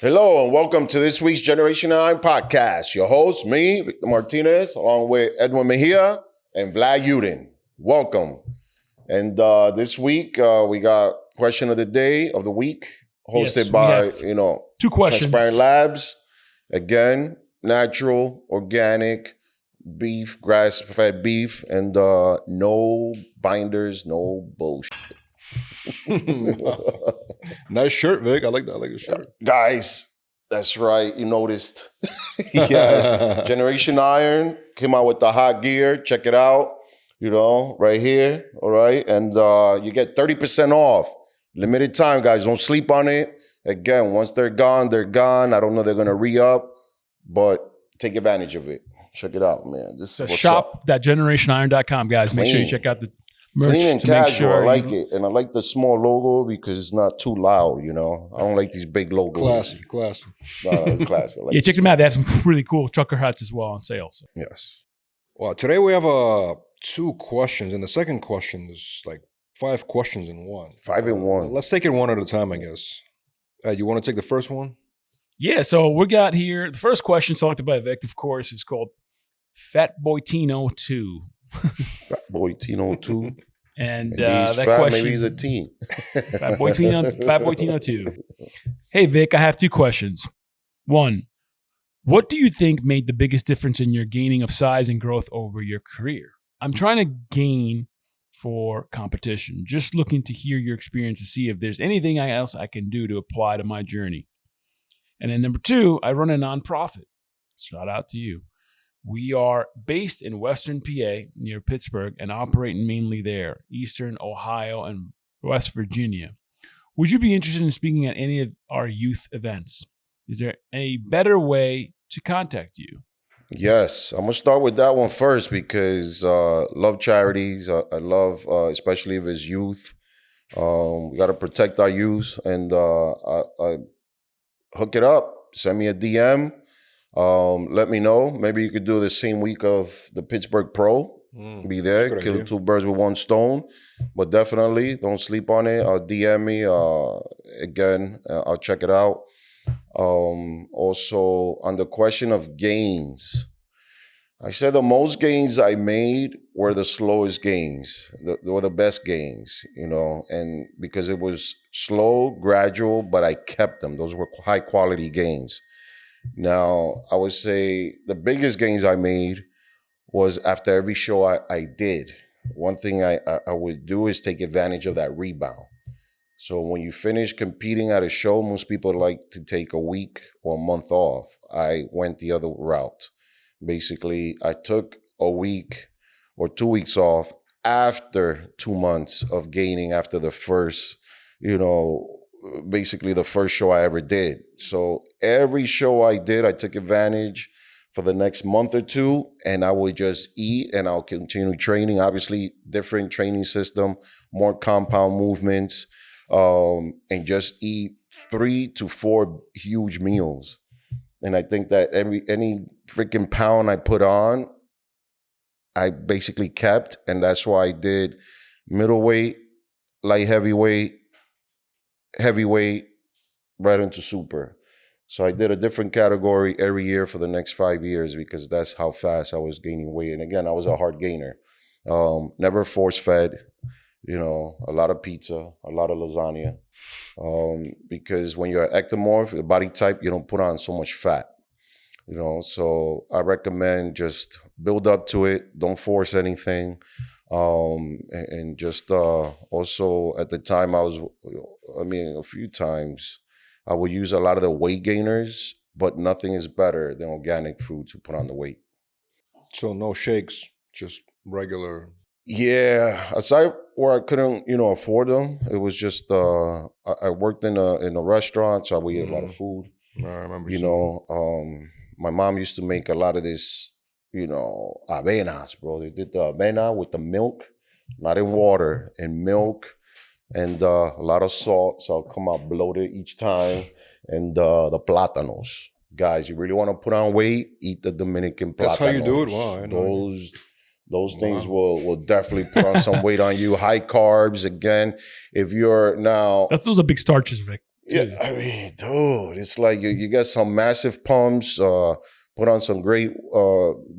Hello and welcome to this week's Generation 9 podcast. Your host, me, Victor Martinez, along with Edwin Mejia and Vlad Yudin. Welcome. And this week, we got question of the day of the week, hosted by, two questions. Transparent Labs. Again, natural, organic, beef, grass-fed beef, and no binders, no bullshit. Nice shirt, Vic. I like that. I like the shirt. Guys, that's right. You noticed. Yes. Generation Iron came out with the hot gear. Check it out. Right here. All right. And you get 30% off. Limited time, guys. Don't sleep on it. Again, once they're gone, they're gone. I don't know they're going to re-up, but take advantage of it. Check it out, man. This is shop.generationiron.com, guys. Make sure you check out the merch. Clean and casual. I like it. And I like the small logo because it's not too loud, I don't like these big logos. Classy. No, it's classy. Like check them out. They have some really cool trucker hats as well on sale. So. Yes. Well, today we have two questions. And the second question is like 5 questions in one. 5 in one. Let's take it one at a time, I guess. You want to take the first one? Yeah, so we got here, the first question selected by Vic, of course, is called Fat Boy Tino 2. Fat Boy Tino 2. And maybe that fat, question, maybe he's a teen. Fat Boy Tino 2. Hey, Vic, I have 2 questions. 1, what do you think made the biggest difference in your gaining of size and growth over your career? I'm trying to gain for competition. Just looking to hear your experience to see if there's anything else I can do to apply to my journey. And then number 2, I run a nonprofit. Shout out to you. We are based in Western PA near Pittsburgh and operating mainly there, Eastern Ohio and West Virginia. Would you be interested in speaking at any of our youth events? Is there a better way to contact you? Yes, I'm going to start with that one first because love charities. I love, especially if it's youth. We got to protect our youth and I hook it up. Send me a DM. Let me know. Maybe you could do the same week of the Pittsburgh Pro. Be there, kill idea. 2 birds with 1 stone. But definitely don't sleep on it. DM me. Again, I'll check it out. Also, on the question of gains, I said the most gains I made were the slowest gains. They were the best gains, and because it was slow, gradual, but I kept them. Those were high quality gains. Now, I would say the biggest gains I made was after every show I did. One thing I would do is take advantage of that rebound. So when you finish competing at a show, most people like to take a week or a month off. I went the other route. Basically, I took a week or 2 weeks off after 2 months of gaining after the first, basically the first show I ever did. So every show I did, I took advantage for the next month or 2, and I would just eat and I'll continue training. Obviously, different training system, more compound movements, and just eat 3 to 4 huge meals. And I think that any freaking pound I put on, I basically kept, and that's why I did middleweight, light heavyweight, right into super. So I did a different category every year for the next 5 years because that's how fast I was gaining weight. And again, I was a hard gainer. Never force-fed, a lot of pizza, a lot of lasagna. Because when you're an ectomorph, your body type, you don't put on so much fat. So I recommend just build up to it. Don't force anything. And just also at the time a few times I would use a lot of the weight gainers, but nothing is better than organic food to put on the weight. So no shakes, just regular. Yeah, aside where I couldn't, afford them, it was just I worked in a restaurant, so I would eat a lot of food. I remember. My mom used to make a lot of this, avenas, bro. They did the avena with the milk, not in water, in milk, and a lot of salt, so I'll come out bloated each time, and the plátanos. Guys, you really want to put on weight, eat the Dominican plátanos. That's how you do it? Wow, I know. Those things will definitely put on some weight on you. High carbs, again. If you're now... Those are big starches, Vic. too. I mean, dude, it's like you got some massive pumps, put on some great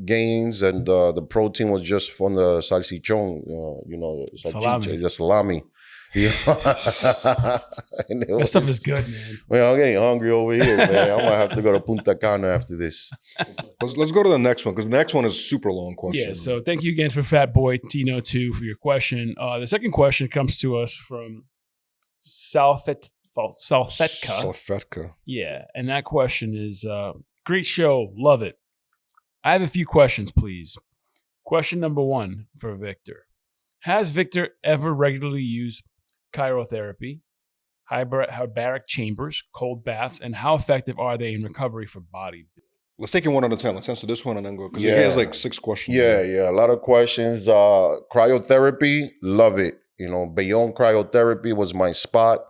gains, and the protein was just from the salchichon, Salami. the salami. That stuff is good, man. Man, I'm getting hungry over here, man. I'm gonna have to go to Punta Cana after this. Let's go to the next one because the next one is a super long question. Yeah, so thank you again for Fat Boy Tino 2 for your question. The second question comes to us from Salfetka. Yeah, and that question is, great show, love it. I have a few questions, please. Question number 1 for Victor. Has Victor ever regularly used cryotherapy, hyperbaric chambers, cold baths, and how effective are they in recovery for body? Let's take it one at a time. Let's answer this one and then go because he has like 6 questions. Yeah, a lot of questions. Cryotherapy, love it. Bayonne Cryotherapy was my spot.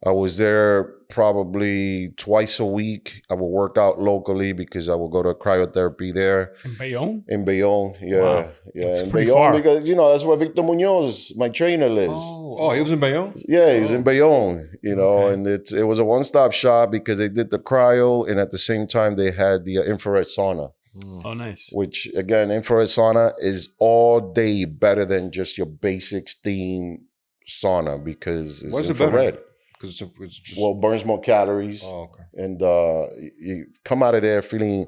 I was there probably twice a week. I would work out locally because I would go to cryotherapy there. In Bayonne? In Bayonne, yeah. Wow. Yeah, That's in pretty Bayonne far. because, that's where Victor Munoz, my trainer, lives. Oh, he was in Bayonne? Yeah, he's in Bayonne, Okay. and it was a one-stop shop because they did the cryo and at the same time they had the infrared sauna, Oh, nice. which again, infrared sauna is all day better than just your basic steam sauna because it's Why is it infrared. better? Because it's just... Well, burns more calories. Oh, okay. And you come out of there feeling,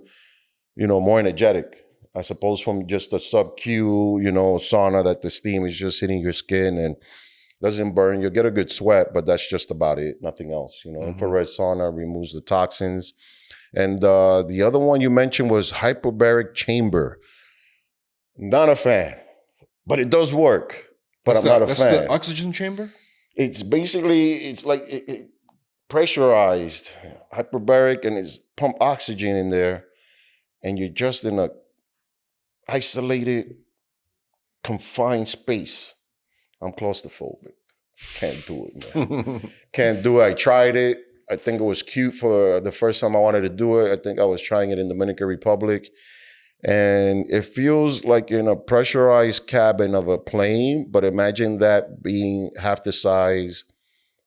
more energetic. I suppose from just a sub-Q, sauna that the steam is just hitting your skin and doesn't burn. You'll get a good sweat, but that's just about it. Nothing else. Infrared sauna removes the toxins. And the other one you mentioned was hyperbaric chamber. Not a fan, but it does work. But I'm not a fan. That's the oxygen chamber? It's basically, it's like it pressurized, hyperbaric, and it's pump oxygen in there. And you're just in a isolated, confined space. I'm claustrophobic. Can't do it, man. Can't do it. I tried it. I think it was cute for the first time I wanted to do it. I think I was trying it in Dominican Republic. And it feels like you're in a pressurized cabin of a plane, but imagine that being half the size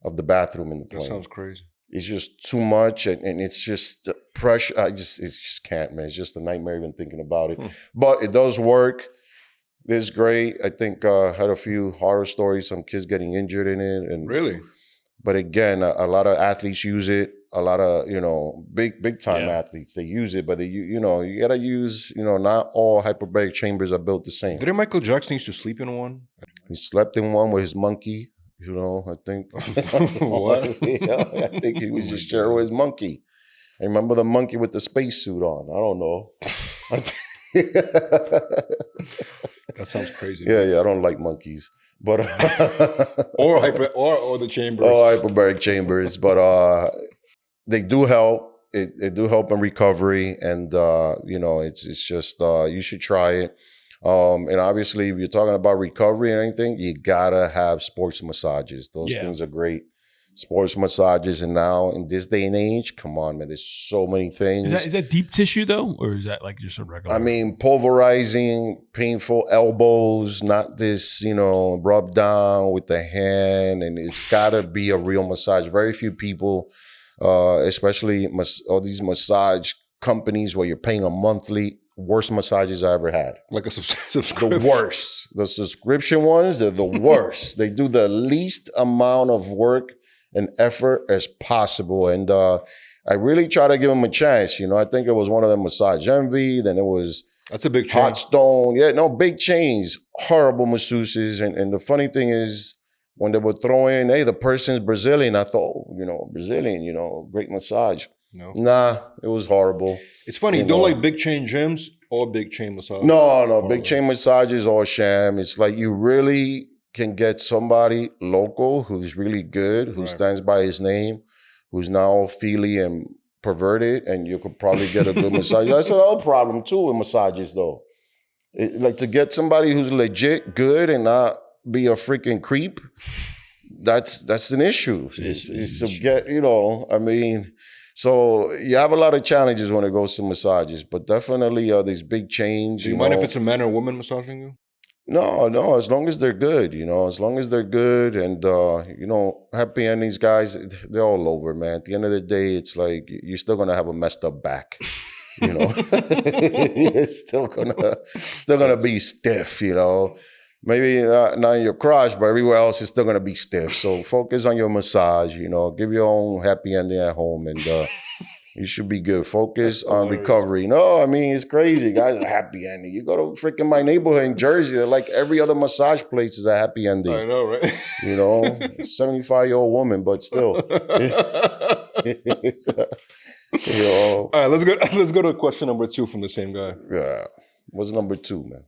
of the bathroom in the plane. That sounds crazy. It's just too much, and it's just pressure. It just can't, man. It's just a nightmare even thinking about it. But it does work. It's great. I think I had a few horror stories, some kids getting injured in it. And Really? But again, a lot of athletes use it. A lot of, big time athletes, they use it, but you got to use, not all hyperbaric chambers are built the same. Didn't Michael Jackson used to sleep in one? He slept in one with his monkey, I think. What? I think he was just sharing with his monkey. I remember the monkey with the spacesuit on. I don't know. That sounds crazy. Yeah, I don't like monkeys. But or the chambers. Oh, hyperbaric chambers. But they do help. It do help in recovery, and it's just you should try it. And obviously, if you're talking about recovery and anything, you gotta have sports massages. Those things are great. Sports massages, and now in this day and age, come on, man, there's so many things. Is that deep tissue though, or is that like just a regular? I mean, pulverizing, painful elbows, not this, rub down with the hand, and it's gotta be a real massage. Very few people, especially all these massage companies where you're paying a monthly. Worst massages I ever had. Like a subscription. The worst. The subscription ones, they're the worst. They do the least amount of work and effort as possible. And I really try to give them a chance. I think it was one of them, Massage Envy. Then it was That's a big chain. Hot Stone. Yeah, no, big chains. Horrible masseuses. And the funny thing is, when they would throw in, hey, the person's Brazilian, I thought, Brazilian, great massage. No. Nah, it was horrible. It's funny. You don't like big chain gyms or big chain massage? No. Big chain massages or sham. It's like you really can get somebody local who's really good, who stands by his name, who's now feely and perverted, and you could probably get a good massage. That's another problem too with massages, though. Like to get somebody who's legit good and not be a freaking creep. That's an issue. It's to get, So you have a lot of challenges when it goes to massages, but definitely these big chains. Do you mind if it's a man or woman massaging you? No. As long as they're good, as long as they're good, and happy endings, guys. They're all over, man. At the end of the day, it's like you're still gonna have a messed up back. You're still gonna be stiff. Maybe not in your crotch, but everywhere else is still gonna be stiff. So focus on your massage. Give your own happy ending at home, and you should be good. Focus on recovery. No, I mean, it's crazy, guys. A happy ending. You go to freaking my neighborhood in Jersey, they're like every other massage place is a happy ending. I know, right? 75-year-old woman, but still. All right, let's go to question number 2 from the same guy. Yeah. What's number 2, man?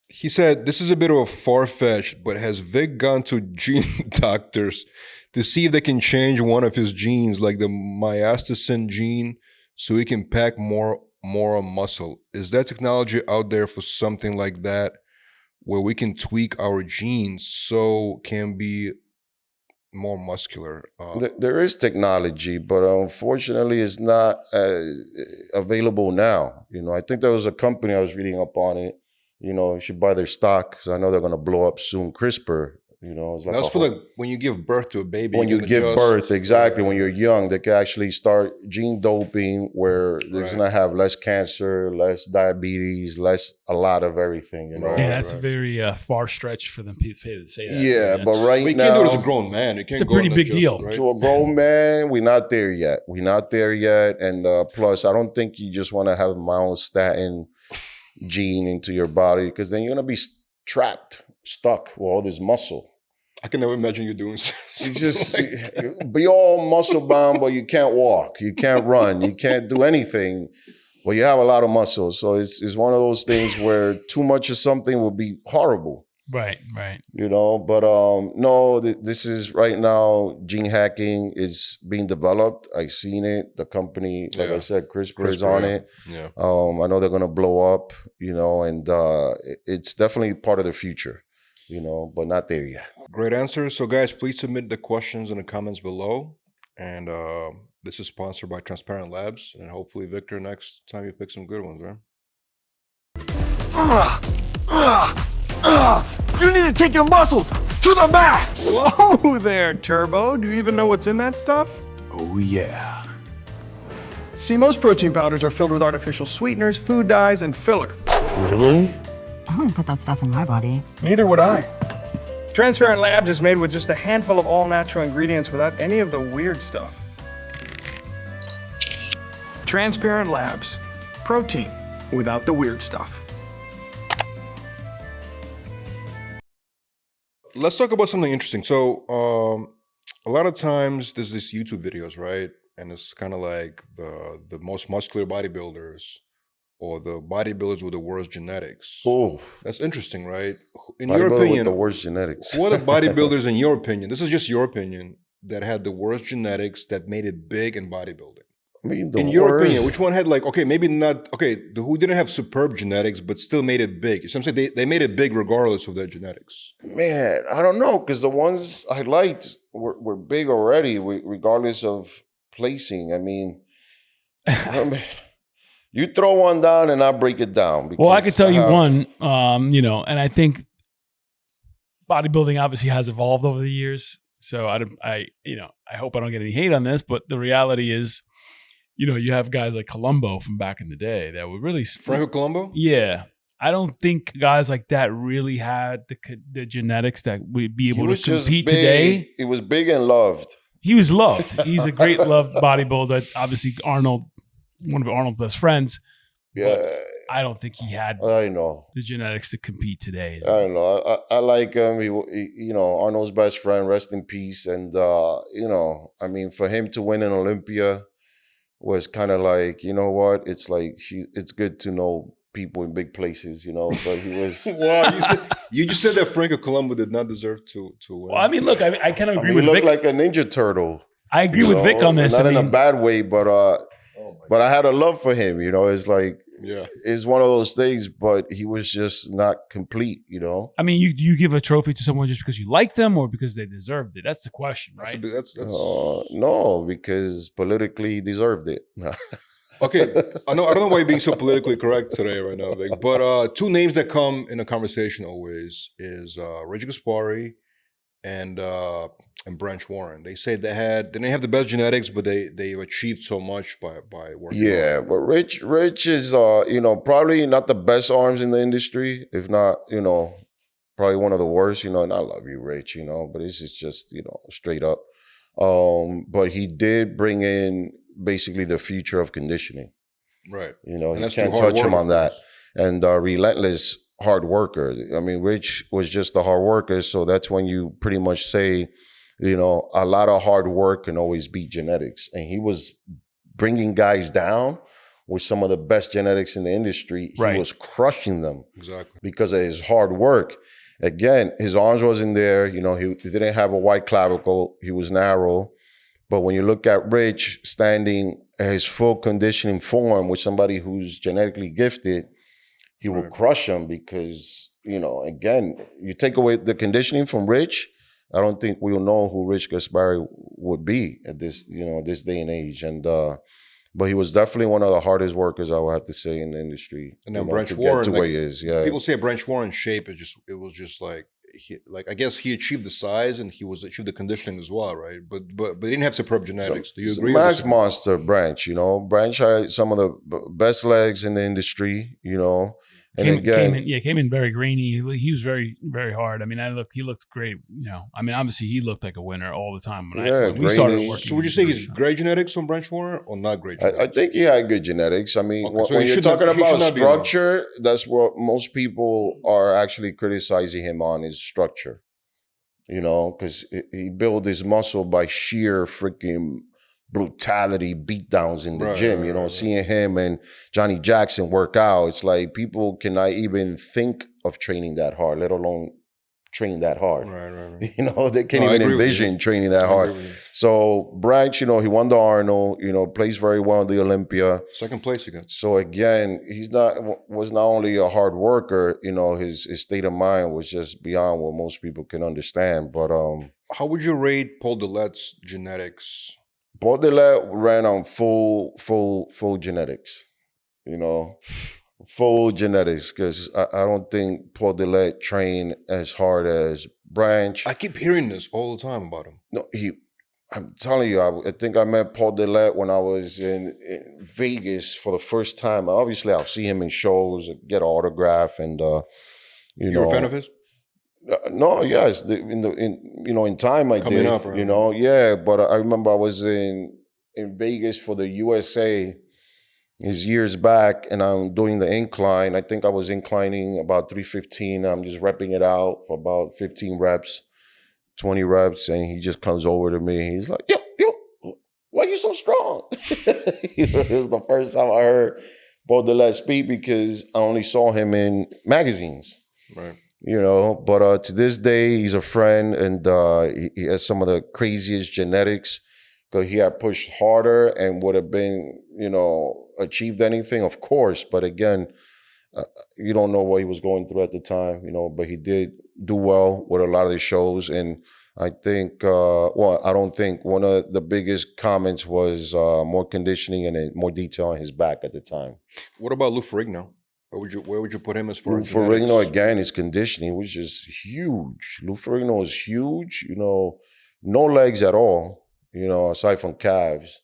He said, this is a bit of a far-fetched, but has Vic gone to gene doctors to see if they can change one of his genes, like the myostatin gene, so he can pack more muscle? Is that technology out there for something like that, where we can tweak our genes so can be more muscular? There is technology, but unfortunately it's not available now. I think there was a company, I was reading up on it, you should buy their stock because I know they're going to blow up soon. CRISPR, it's like that's for when you give birth to a baby. When you give birth, exactly. When you're young, they can actually start gene doping where they're going to have less cancer, less diabetes, a lot of everything. Yeah, that's a very far stretch for them to say that. Yeah, but right now, you can't do it as a grown man. It's a pretty big deal. Right? To a grown man, we're not there yet. And plus, I don't think you just want to have myostatin gene into your body, because then you're going to be stuck with all this muscle. I can never imagine you doing so. It's just be all muscle bound, but you can't walk, you can't run, you can't do anything. Well, you have a lot of muscle, so it's one of those things where too much of something will be horrible. Right. But no, this is right now, gene hacking is being developed. I've seen it. The company, like I said, CRISPR is on it. Yeah. I know they're going to blow up, and it's definitely part of the future, but not there yet. Great answer. So guys, please submit the questions in the comments below. And this is sponsored by Transparent Labs. And hopefully, Victor, next time you pick some good ones, right? You need to take your muscles to the max! Whoa there, Turbo. Do you even know what's in that stuff? Oh, yeah. See, most protein powders are filled with artificial sweeteners, food dyes, and filler. Really? I wouldn't put that stuff in my body. Neither would I. Transparent Labs is made with just a handful of all-natural ingredients without any of the weird stuff. Transparent Labs. Protein without the weird stuff. Let's talk about something interesting. So a lot of times there's these YouTube videos, right? And it's kind of like the most muscular bodybuilders or the bodybuilders with the worst genetics. Oh, that's interesting, right? In your opinion, with the worst genetics. What are bodybuilders, in your opinion, this is just your opinion, that had the worst genetics that made it big in bodybuilding? I mean, in your opinion, which one had maybe not, who didn't have superb genetics, but still made it big? You know what I'm saying? They made it big regardless of their genetics. Man, I don't know, because the ones I liked were big already, regardless of placing. I mean, you throw one down and I break it down. Well, I could tell you one, and I think bodybuilding obviously has evolved over the years. So I hope I don't get any hate on this, but the reality is, you have guys like Colombo from back in the day that were really... Franco Colombo? Yeah. I don't think guys like that really had the genetics that would be able to compete today. He was big and loved. He was loved. He's a great loved bodybuilder. Obviously, Arnold, one of Arnold's best friends. Yeah. I don't think he had the genetics to compete today. I don't know. I like him. Arnold's best friend, rest in peace. And, for him to win in Olympia was kind of like, you know what? It's like, it's good to know people in big places, but he was... Wow, you just said that Franco Colombo did not deserve to win. Well, look, I kind of agree with Vic. Vic. He looked like a Ninja Turtle. I agree with Vic on this. Not in a bad way, but I had a love for him, it's like, it's one of those things, but he was just not complete, I mean, you give a trophy to someone just because you like them or because they deserved it? That's the question, right? That's no, because politically he deserved it. Okay, I don't know why you're being so politically correct today, right now, Vic. But two names that come in a conversation always is Reggie Gaspari and Branch Warren. They say they didn't have the best genetics, but they've achieved so much by working. Yeah, but Rich is probably not the best arms in the industry, if not, probably one of the worst, and I love you, Rich, but this is just, straight up. But he did bring in basically the future of conditioning. Right. You can't touch him on that. And relentless hard worker. I mean, Rich was just a hard worker, so that's when you pretty much say, a lot of hard work can always beat genetics. And he was bringing guys down with some of the best genetics in the industry. He was crushing them. Exactly. Because of his hard work. Again, his arms wasn't there. He didn't have a wide clavicle. He was narrow. But when you look at Rich standing at his full conditioning form with somebody who's genetically gifted, he will crush him because, again, you take away the conditioning from Rich, I don't think we'll know who Rich Gaspari would be at this, this day and age. And but he was definitely one of the hardest workers, I would have to say, in the industry. And then Branch Warren, to where he is, people say Branch Warren's shape was just like I guess he achieved the size and he achieved the conditioning as well, right? But he didn't have superb genetics. Do you agree? Mass monster, Branch. Branch had some of the best legs in the industry. And came in very grainy. He was very, very hard. I mean, he looked great. Obviously he looked like a winner all the time when we started working. So would you say he's great genetics on Branch Warren or not great genetics? I think he had good genetics. I mean, when you're talking about structure, that's what most people are actually criticizing him on is structure. Because he built his muscle by sheer freaking brutality, beatdowns in the gym, seeing him and Johnny Jackson work out. It's like people cannot even think of training that hard, let alone train that hard. Right. They can't even envision training that hard. So Branch, he won the Arnold, plays very well in the Olympia. Second place again. So again, was not only a hard worker, his state of mind was just beyond what most people can understand. But how would you rate Paul Delet's genetics? Paul Delet ran on full genetics, full genetics, because I don't think Paul Delet trained as hard as Branch. I keep hearing this all the time about him. No, I'm telling you, I think I met Paul Delet when I was in Vegas for the first time. Obviously, I'll see him in shows, get an autograph, and You're a fan of his? No, yes, in time I Coming did, up, right? yeah. But I remember I was in Vegas for the USA, years back, and I'm doing the incline. I think I was inclining about 315. I'm just repping it out for about 15 reps, 20 reps, and he just comes over to me. He's like, yo, why are you so strong? It was the first time I heard Paul Delet speak because I only saw him in magazines. Right. But to this day, he's a friend, and he has some of the craziest genetics because he had pushed harder and would have been, achieved anything, of course. But again, you don't know what he was going through at the time, but he did do well with a lot of the shows. And I think, I don't think one of the biggest comments was more conditioning and more detail on his back at the time. What about Lou Ferrigno? Where would you put him as far as Ferrigno, again, his conditioning was just huge. Lou Ferrigno was huge, no legs at all, aside from calves,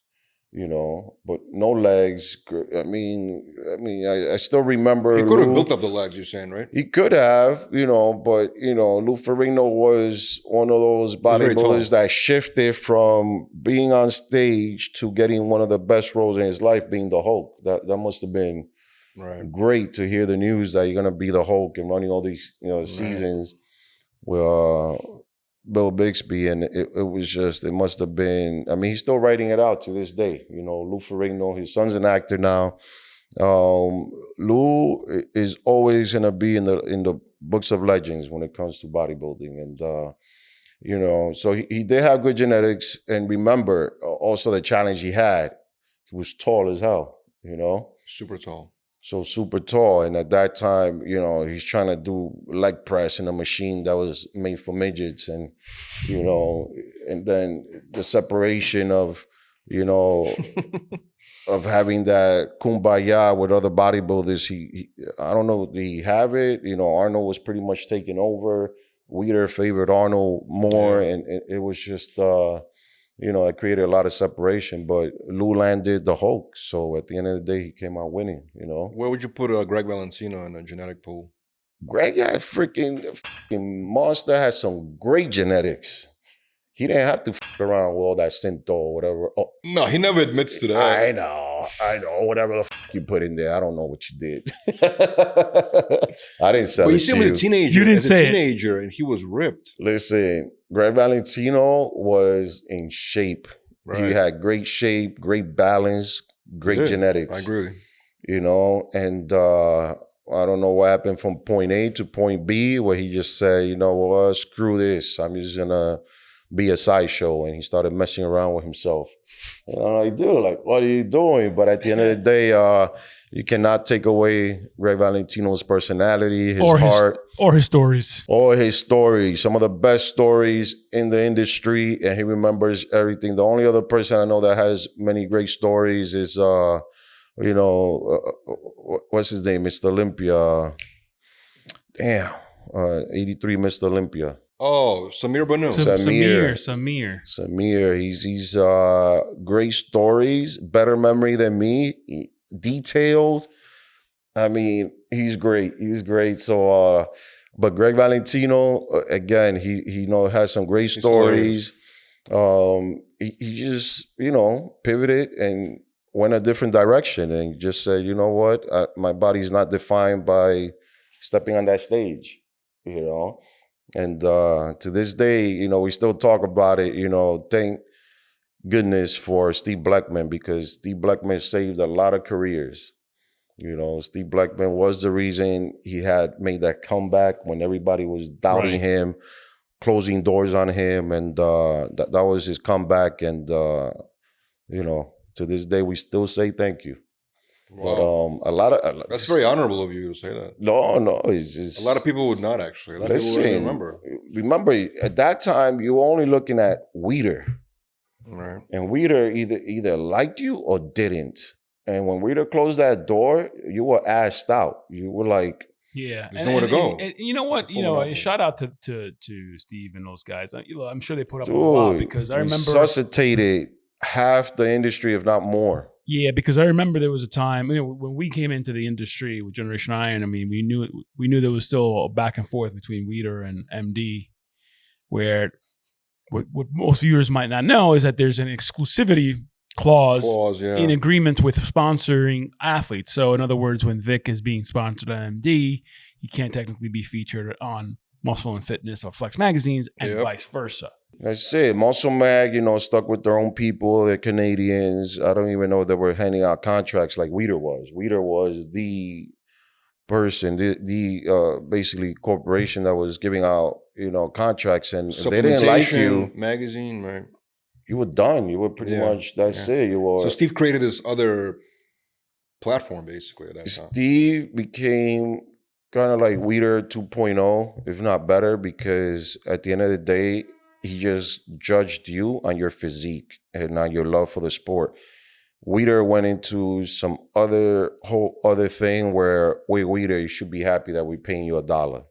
but no legs. I still remember. He could have built up the legs, you're saying, right? He could have, but, Lou Ferrigno was one of those bodybuilders that shifted from being on stage to getting one of the best roles in his life, being the Hulk. That must have been great to hear the news that you're going to be the Hulk and running all these, seasons with Bill Bixby. And it must have been, he's still writing it out to this day. Lou Ferrigno, his son's an actor now. Lou is always going to be in the books of legends when it comes to bodybuilding. And, so he did have good genetics. And remember also the challenge he had. He was tall as hell, Super tall. So super tall. And at that time, he's trying to do leg press in a machine that was made for midgets. And, and then the separation of you know, of having that kumbaya with other bodybuilders. He I don't know, did he have it? You know, Arnold was pretty much taking over. Weider favored Arnold more, and it was just, you know, it created a lot of separation. But Lou landed the Hulk, so at the end of the day, he came out winning. You know, Where would you put Greg Valentino in a genetic pool? Greg had freaking monster, had some great genetics. He didn't have to around with all that Synto or whatever. Oh, No, he never admits to that. I know. Whatever the you put in there, I don't know what you did. I didn't sell But it you see to him as you. a teenager. You didn't as say a it. teenager, and he was ripped. Listen, Greg Valentino was in shape. Right. He had great shape, great balance, great Yeah, genetics. I agree with you. You know, and I don't know what happened from point A to point B, where he just said, you know what, screw this. I'm just gonna be a sideshow. And he started messing around with himself. And I'm like, dude, like, what are you doing? But at the end of the day, you cannot take away Greg Valentino's personality, his heart, or his stories. or his stories. Some of the best stories in the industry, and he remembers everything. The only other person I know that has many great stories is, you know, what's his name? Mr. Olympia. Damn. 83 Mr. Olympia. Oh, Samir Banu. Samir. He's great stories, better memory than me, detailed. I mean, he's great. He's great. So, but Greg Valentino, again, he you know, has some great stories. He just, you know, pivoted and went a different direction and just said, you know what, my body's not defined by stepping on that stage, you know. And to this day, you know, we still talk about it. You know, thank goodness for Steve Blackman, because Steve Blackman saved a lot of careers. You know, Steve Blackman was the reason he had made that comeback when everybody was doubting him, closing doors on him, and that was his comeback. And you know, to this day, we still say thank you. Wow. But That's very honorable of you to say that. No, it's A lot of people would not actually. A lot of people wouldn't remember. Remember, at that time, you were only looking at Weider. Right. And Weider either liked you or didn't. And when Weider closed that door, you were assed out. You were like, yeah, there's nowhere to go. And you know what? It's a You full know, monopoly. shout out to Steve and those guys. I'm sure they put up a lot, because I remember resuscitated half the industry, if not more. Yeah, because I remember there was a time, you know, when we came into the industry with Generation Iron. I mean, we knew there was still a back and forth between Weider and MD, where what most viewers might not know is that there's an exclusivity clause in agreement with sponsoring athletes. So in other words, when Vic is being sponsored by MD, he can't technically be featured on Muscle and Fitness or Flex magazines, and vice versa. That's it. Muscle Mag, you know, stuck with their own people. They're Canadians. I don't even know if they were handing out contracts like Weider was. Weider was the person, the basically corporation that was giving out, you know, contracts. And if they didn't like you, magazine, right? You were done. You were pretty much, that's it. You were. So Steve created this other platform basically at that time. Steve became kind of like Weider 2.0, if not better, because at the end of the day, he just judged you on your physique and on your love for the sport. Weider went into some whole other thing where, wait, Weider, you should be happy that we're paying you $1.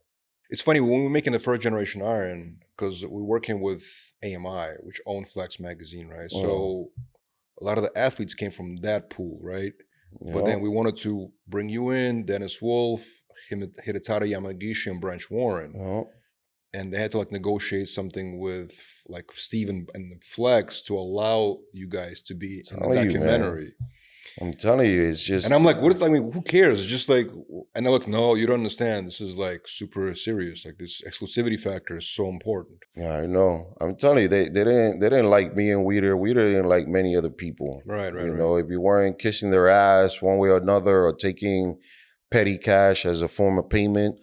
It's funny, when we were making the first generation iron, because we're working with AMI, which owned Flex magazine, right? So a lot of the athletes came from that pool, right? But then we wanted to bring you in, Dennis Wolf, Hidetara Yamagishi, and Branch Warren. And they had to like negotiate something with like Steve and Flex to allow you guys to be in the documentary. I'm telling you, it's just. And I'm like, what is, I mean, who cares? It's just like, and they're like, no, you don't understand. This is like super serious. Like this exclusivity factor is so important. Yeah, I know. I'm telling you, they didn't like me and Weider. Weider didn't like many other people. Right. You know, if you weren't kissing their ass one way or another, or taking petty cash as a form of payment,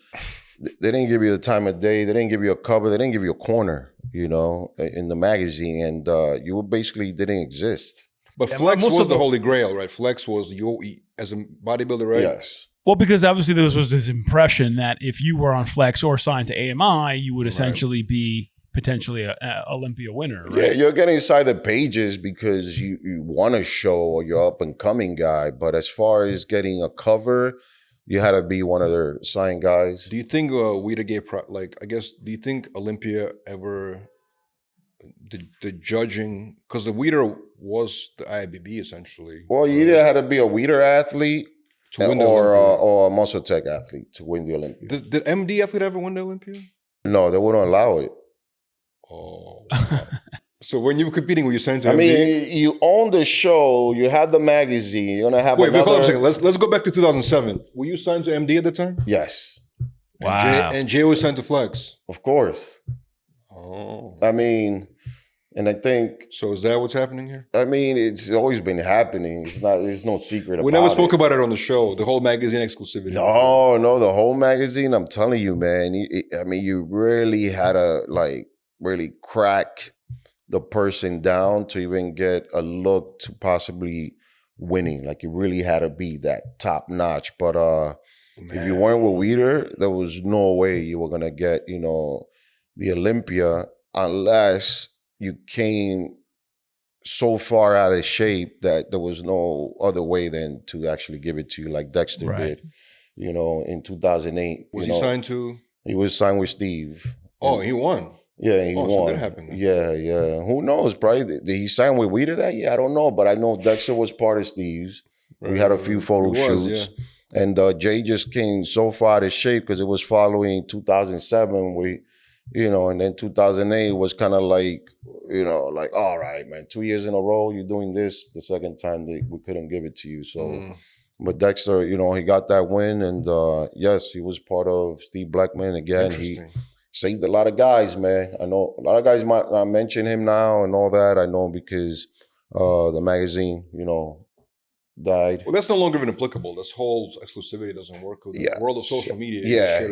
they didn't give you the time of day. They didn't give you a cover. They didn't give you a corner, you know, in the magazine. And you basically didn't exist. But Flex was the holy grail, right? Flex was as a bodybuilder, right? Yes. Well, because obviously there was this impression that if you were on Flex or signed to AMI, you would essentially be potentially a Olympia winner, right? Yeah, you're getting inside the pages because you want to show or you're up and coming guy. But as far as getting a cover, you had to be one of their signed guys. Do you think Weider gave do you think Olympia ever the judging, because the Weider was the IBB essentially? Well, you either had to be a Weider athlete to win the Olympia. or a muscle tech athlete to win the Olympia. Did MD athlete ever win the Olympia? No, they wouldn't allow it. Oh. So when you were competing, were you signed to I MD? mean, you own the show, you had the magazine, you're gonna have Wait, another... hold on a second. Let's go back to 2007. Were you signed to MD at the time? Yes, Wow. And Jay was signed to Flex. of course. Oh. I mean, and I think, So is that what's happening here? I mean, it's always been happening. It's not. There's no secret about it. We never spoke about it on the show. The whole magazine exclusivity. No, the whole magazine. I'm telling you, man. I mean, you really had to really crack the person down to even get a look to possibly winning. Like you really had to be that top notch. But if you weren't with Weider, there was no way you were gonna get the Olympia unless you came so far out of shape that there was no other way than to actually give it to you like Dexter did, in 2008. Was he signed to? He was signed with Steve. Oh, he won. Yeah, he won. So that happened. Yeah. Who knows? Probably did he sign with Weider that year? I don't know, but I know Dexter was part of Steve's. We had a few photo shoots. Yeah. And Jay just came so far out of shape because it was following 2007 and then 2008 was kind of like, all right, man, 2 years in a row, you're doing this. The second time we couldn't give it to you. So, but Dexter, he got that win. And yes, he was part of Steve Blackman again. He saved a lot of guys, man. I know a lot of guys might not mention him now and all that. I know because the magazine, died. Well, that's no longer even applicable. This whole exclusivity doesn't work with the world of social media. Yeah.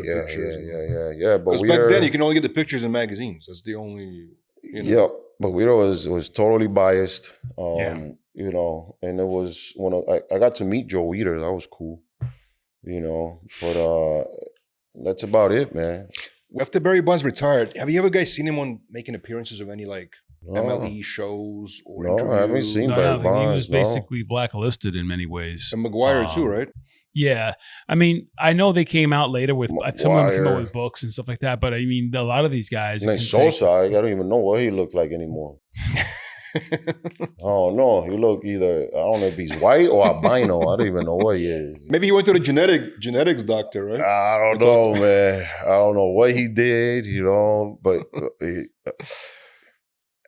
But because back then you can only get the pictures in magazines. That's the only. Yeah, but Weider was totally biased. And it was one of I got to meet Joe Weider. That was cool. But that's about it, man. After Barry Bonds retired, have you ever guys seen him making appearances of any MLE shows or interviews? I haven't seen Barry Bonds. He was basically blacklisted in many ways. And McGuire too, right? Yeah. I mean, I know they came out later with some of them came out with books and stuff like that, but I mean, a lot of these guys. And then Sosa, I don't even know what he looked like anymore. Oh no, he looked either, I don't know if he's white or albino. I don't even know what he is. Maybe he went to the genetics doctor, right? I don't know, man. I don't know what he did, but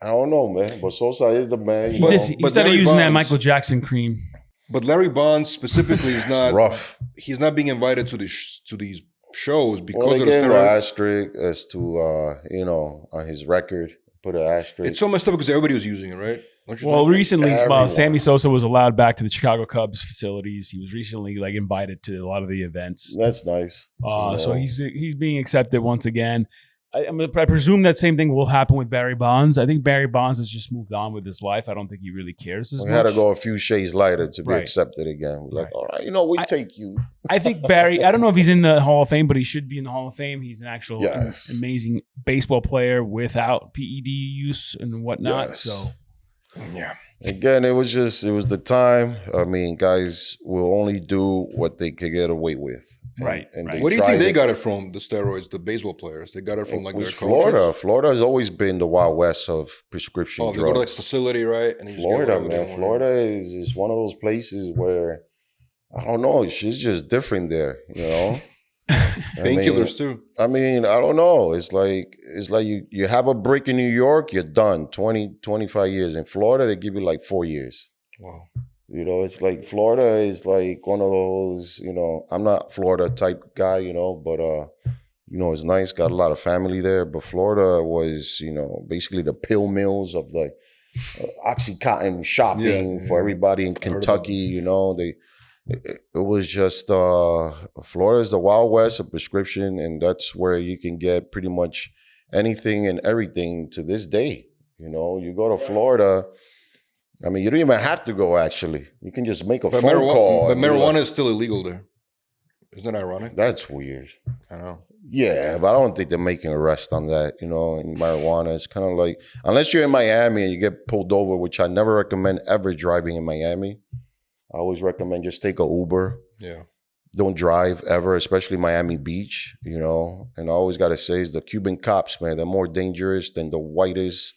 I don't know, man. But Sosa is the man. He started using that Michael Jackson cream. But Larry Bonds specifically is not rough. He's not being invited to these shows because of the steroid. Asterisk as to on his record. Put an asterisk. It's so messed up because everybody was using it, right? Recently, Sammy Sosa was allowed back to the Chicago Cubs facilities. He was recently invited to a lot of the events. That's nice. So he's being accepted once again. I presume that same thing will happen with Barry Bonds. I think Barry Bonds has just moved on with his life. I don't think he really cares as much. We had to go a few shades lighter to be accepted again. We're all right, we take you. I think Barry, I don't know if he's in the Hall of Fame, but he should be in the Hall of Fame. He's an actual amazing baseball player without PED use and whatnot. Yes. So, yeah. Again, it was the time. I mean, guys will only do what they could get away with. Right. What do you think they got it from, the steroids, the baseball players? They got it from their Florida. coaches? Florida has always been the Wild West of prescription drugs. They go to the facility, right? And Florida, man. Florida is one of those places where, I don't know, it's just different there, Painkillers too. I mean, I don't know. It's like you have a break in New York, you're done. 20, 25 years. In Florida, they give you 4 years. Wow. It's like Florida is like one of those, I'm not Florida type guy, but, it's nice. Got a lot of family there. But Florida was, basically the pill mills of the Oxycontin shopping for everybody in Kentucky, it was just, Florida is the Wild West of prescription. And that's where you can get pretty much anything and everything to this day. You go to Florida. I mean, you don't even have to go, actually. You can just make a phone call. But marijuana is still illegal there. Isn't that ironic? That's weird. I know. Yeah, but I don't think they're making arrest on that, you know, in marijuana. It's kind of like, unless you're in Miami and you get pulled over, which I never recommend ever driving in Miami. I always recommend just take a Uber. Yeah. Don't drive ever, especially Miami Beach, you know. And I always got to say is the Cuban cops, man, they're more dangerous than the whitest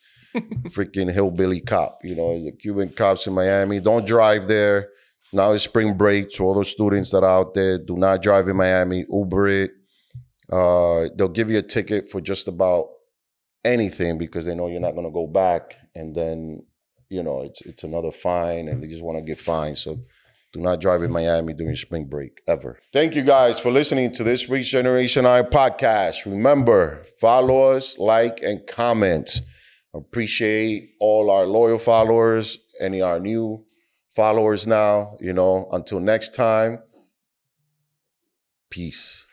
freaking hillbilly cop, you know. The Cuban cops in Miami, don't drive there. Now it's spring break, so all those students that are out there, do not drive in Miami, Uber it. They'll give you a ticket for just about anything because they know you're not going to go back. And then, you know, it's another fine and they just want to get fined. So do not drive in Miami during spring break, ever. Thank you guys for listening to this week's Generation Iron podcast. Remember, follow us, like, and comment. Appreciate all our loyal followers, any of our new followers now. You know, until next time, peace.